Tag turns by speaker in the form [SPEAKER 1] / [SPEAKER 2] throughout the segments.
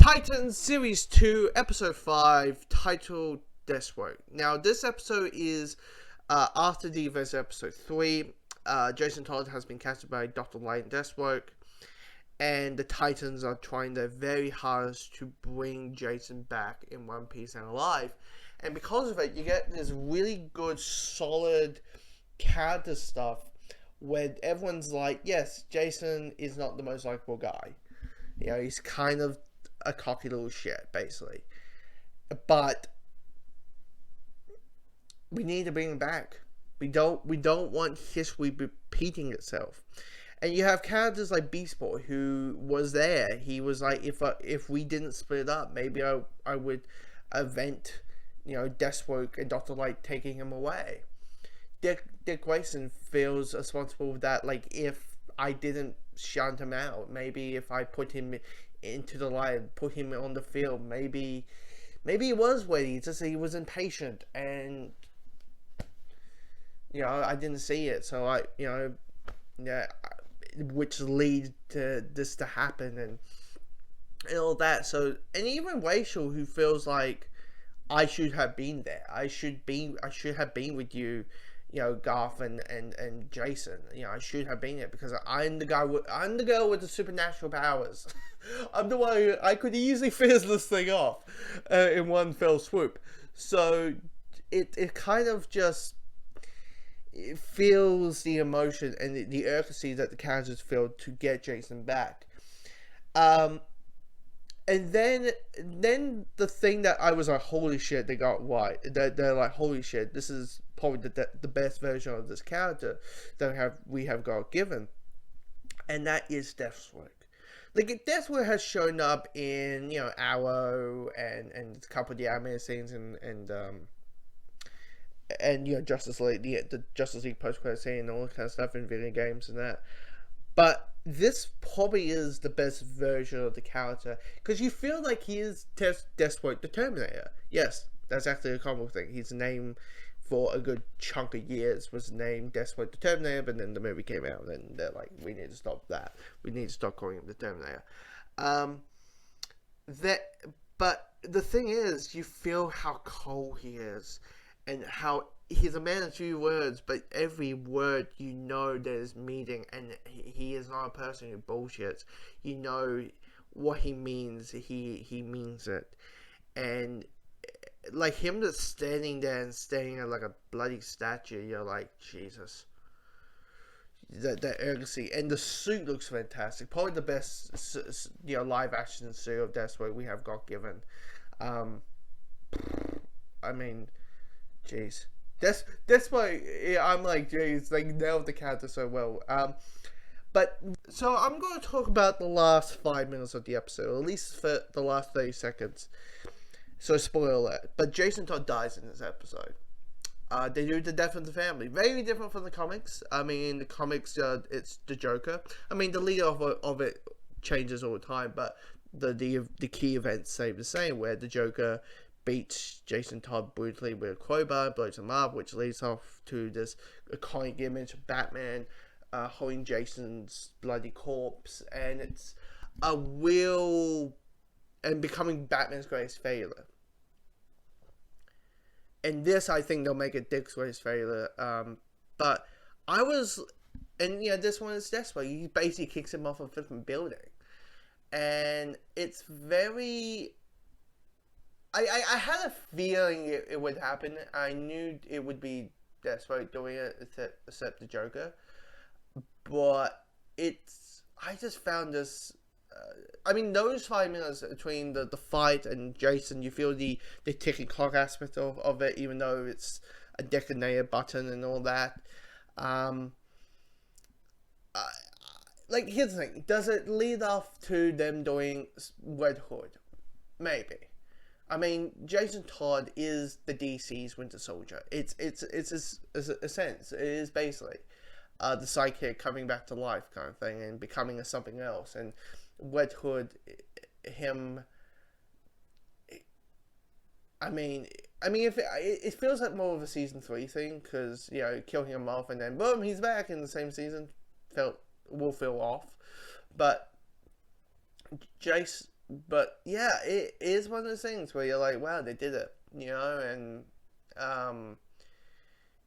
[SPEAKER 1] Titans Series 2, Episode 5, titled Deathstroke. Now, this episode is after the events of Episode 3. Jason Todd has been casted by Dr. Light and Deathstroke, and the Titans are trying their very hardest to bring Jason back in one piece and alive. And because of it, you get this really good, solid character stuff where everyone's like, yes, Jason is not the most likable guy. You know, he's kind of a cocky little shit, basically. But we need to bring him back. We don't want history repeating itself. And you have characters like Beast Boy, who was there. He was like, if we didn't split up, maybe I would avent, Deathstroke and Dr. Light taking him away. Dick Grayson feels responsible for that. Like, if I didn't shout him out, maybe if I put him into the light, put him on the field, maybe he was ready, just he was impatient, and I didn't see it, so which leads to this to happen and all that. So, and even Rachel, who feels like I should have been there, I should have been with you, Garth and Jason. I should have been there because I'm the girl with the supernatural powers. I'm the one who I could easily finish this thing off in one fell swoop. So it kind of just it feels the emotion and the urgency that the characters feel to get Jason back. And then the thing that I was like, holy shit, they got right. They're like, holy shit, this is probably the best version of this character that we have got given, and that is Deathstroke. Like, Deathstroke has shown up in Arrow and a couple of the anime scenes and Justice League, the Justice League post-credit scene and all that kind of stuff in video games and that. But this probably is the best version of the character, because you feel like he is Deathstroke the Terminator. Yes, that's actually a comic thing. His name for a good chunk of years was named Deathstroke the Terminator, but then the movie came out and they're like, we need to stop that. We need to stop calling him the Terminator. But the thing is, you feel how cold he is and how he's a man of few words, but every word there's meaning, and he is not a person who bullshits. What he means, he means it. And like him just standing there and staring at like a bloody statue, you're like, Jesus. That urgency, and the suit looks fantastic. Probably the best live action suit of Deathstroke we have got given. I mean, jeez. That's why I'm like, geez, they nailed the character so well. But so I'm going to talk about the last 5 minutes of the episode, or at least for the last 30 seconds. So spoiler alert. But Jason Todd dies in this episode. They do the death of the family. Very different from the comics. I mean, in the comics, it's the Joker. I mean, the leader of it changes all the time, but the key events stay the same, where the Joker beats Jason Todd brutally with a crowbar, blows him up, which leads off to this iconic image of Batman holding Jason's bloody corpse, and it's a real and becoming Batman's greatest failure. And this, I think, they'll make it Dick's greatest failure. But I was, and this one is Deathstroke. He basically kicks him off a flipping building, and it's very. I had a feeling it would happen. I knew it would be Deathstroke doing it, except the Joker. But I just found this. I mean, those 5 minutes between the fight and Jason, you feel the ticking clock aspect of it, even though it's a detonator button and all that. Like, here's the thing: does it lead off to them doing Red Hood? Maybe. I mean, Jason Todd is the DC's Winter Soldier. It's a sense. It is basically the sidekick coming back to life kind of thing and becoming something else. And Red Hood, him. I mean, if it feels like more of a season 3 thing, because killing him off and then boom, he's back in the same season will feel off. But but yeah, it is one of those things where you're like, wow, they did it, um,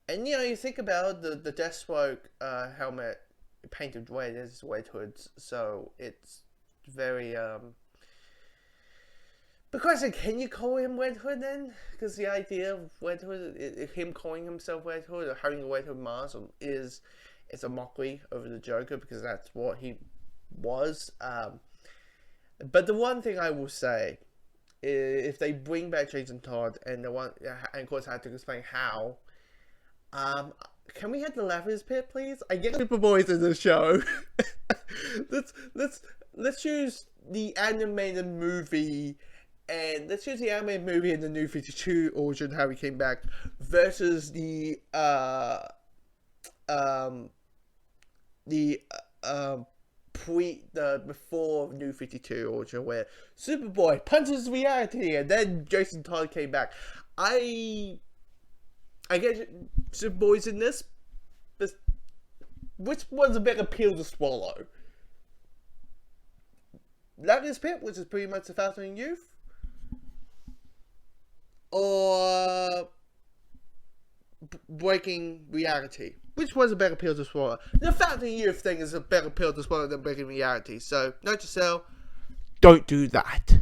[SPEAKER 1] and you think about the Deathstroke helmet painted red is Red Hood's, so it's very Because can you call him Red Hood then? Because the idea of Red Hood, him calling himself Red Hood or having a Red Hood mask is a mockery over the Joker because that's what he was. But the one thing I will say is if they bring back Jason Todd and and of course I have to explain how. Can we have the Laughers Pit, please? I get Superboy's in the show. let's use the animated movie. And let's use the animated movie in the New 52 origin, how he came back, versus the before New 52 origin, where Superboy punches reality, and then Jason Todd came back. I get Superboy's in this, but which one's a better pill to swallow? Laughers Pit, which is pretty much the Fascinating Youth, or breaking reality? Which was a better pill to swallow? The Fascinating Youth thing is a better pill to swallow than breaking reality. So, note to self, don't do that.